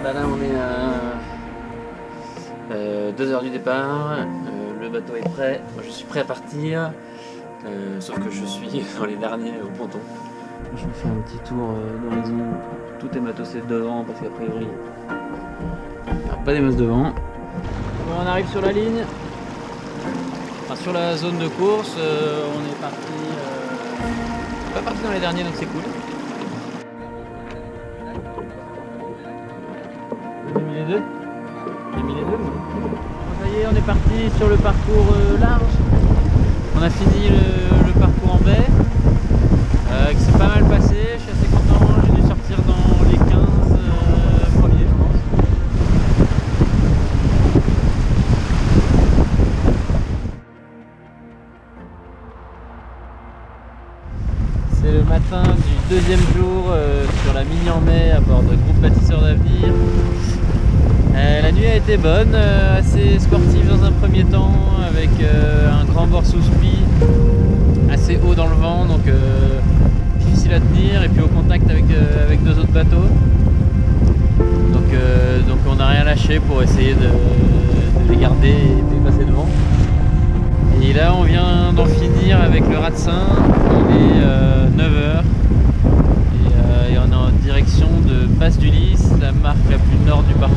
Bah là on est à 2h du départ, le bateau est prêt, moi je suis prêt à partir, sauf que je suis dans les derniers au ponton. Je me fais un petit tour d'horizon, tout est matossé devant parce qu'a priori il n'y a pas des masses devant. Bon, on arrive sur la ligne, enfin, sur la zone de course, on est parti, pas parti dans les derniers donc c'est cool. J'ai mis les deux. Ça y est, on est parti sur le parcours large. On a fini le parcours en baie. Qui s'est pas mal passé. Je suis assez content. J'ai dû sortir dans les 15 premiers, je pense. C'est le matin du deuxième jour sur la mini en mai à bord de groupe Bâtisseurs d'Avenir. La nuit a été bonne, assez sportive dans un premier temps, avec un grand bord sous spi, assez haut dans le vent, donc difficile à tenir, et puis au contact avec deux autres bateaux. Donc on n'a rien lâché pour essayer de les garder et de les passer devant. Et là on vient d'en finir avec le Ratsin, il est 9h. Et on est en direction de Basse du Lys, la marque la plus nord du parcours.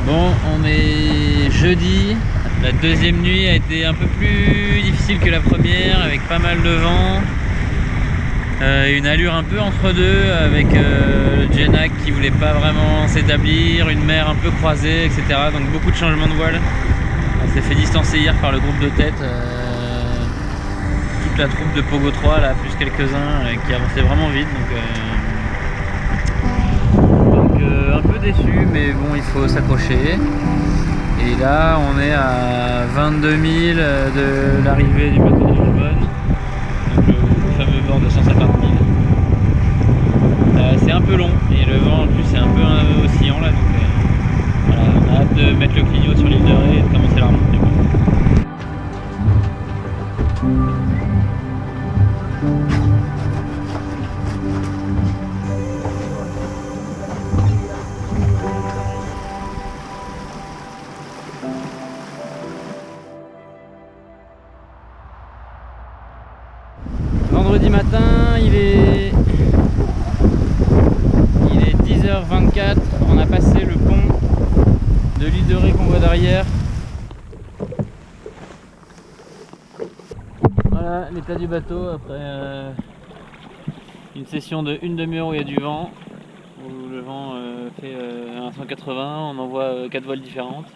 Bon, on est jeudi. La deuxième nuit a été un peu plus difficile que la première, avec pas mal de vent, une allure un peu entre deux, avec le Genac qui voulait pas vraiment s'établir, une mer un peu croisée, etc. Donc beaucoup de changements de voile. On s'est fait distancer hier par le groupe de tête, toute la troupe de Pogo 3, là, plus quelques-uns qui avançaient vraiment vite. Donc un peu déçu, mais bon, il faut s'accrocher. Et là on est à 22 000 de l'arrivée du bateau de Lisbonne, donc le fameux bord de 150 000. C'est un peu long et le vent en plus est un peu oscillant là, donc voilà, on a hâte de mettre le clignot sur l'île de Ré et de commencer la remontée. Vendredi matin, il est 10h24, on a passé le pont de l'île de Ré qu'on voit derrière. Voilà l'état du bateau après une session de une demi-heure où il y a du vent, où le vent fait 180, on envoie 4 voiles différentes.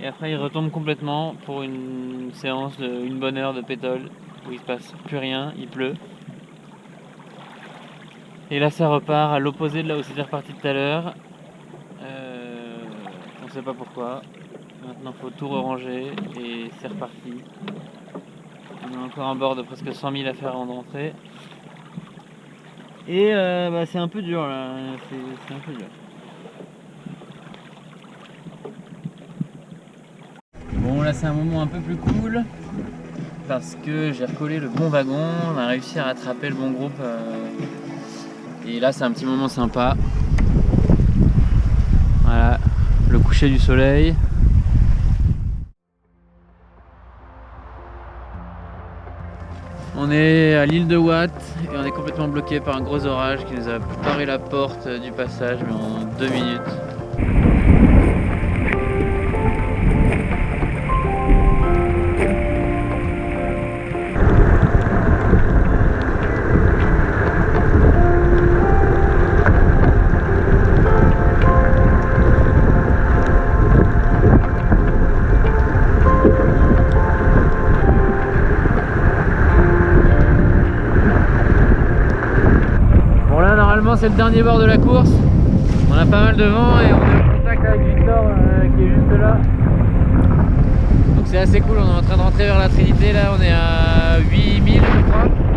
Et après il retombe complètement pour une séance de une bonne heure de pétole, où il se passe plus rien, il pleut. Et là ça repart à l'opposé de là où c'était reparti tout à l'heure. On sait pas pourquoi. Maintenant il faut tout ranger et c'est reparti. On a encore un bord de presque 100 000 à faire avant de rentrer. Et c'est un peu dur là, c'est un peu dur. Bon là c'est un moment un peu plus cool, parce que j'ai recollé le bon wagon, on a réussi à rattraper le bon groupe et là c'est un petit moment sympa. Voilà, le coucher du soleil. On est à l'île de Watt et on est complètement bloqué par un gros orage qui nous a barré la porte du passage, mais en 2 minutes. C'est le dernier bord de la course, on a pas mal de vent et on est en contact avec Victor qui est juste là, donc Donc c'est assez cool, on est en train de rentrer vers la Trinité, là on est à 8000 je crois.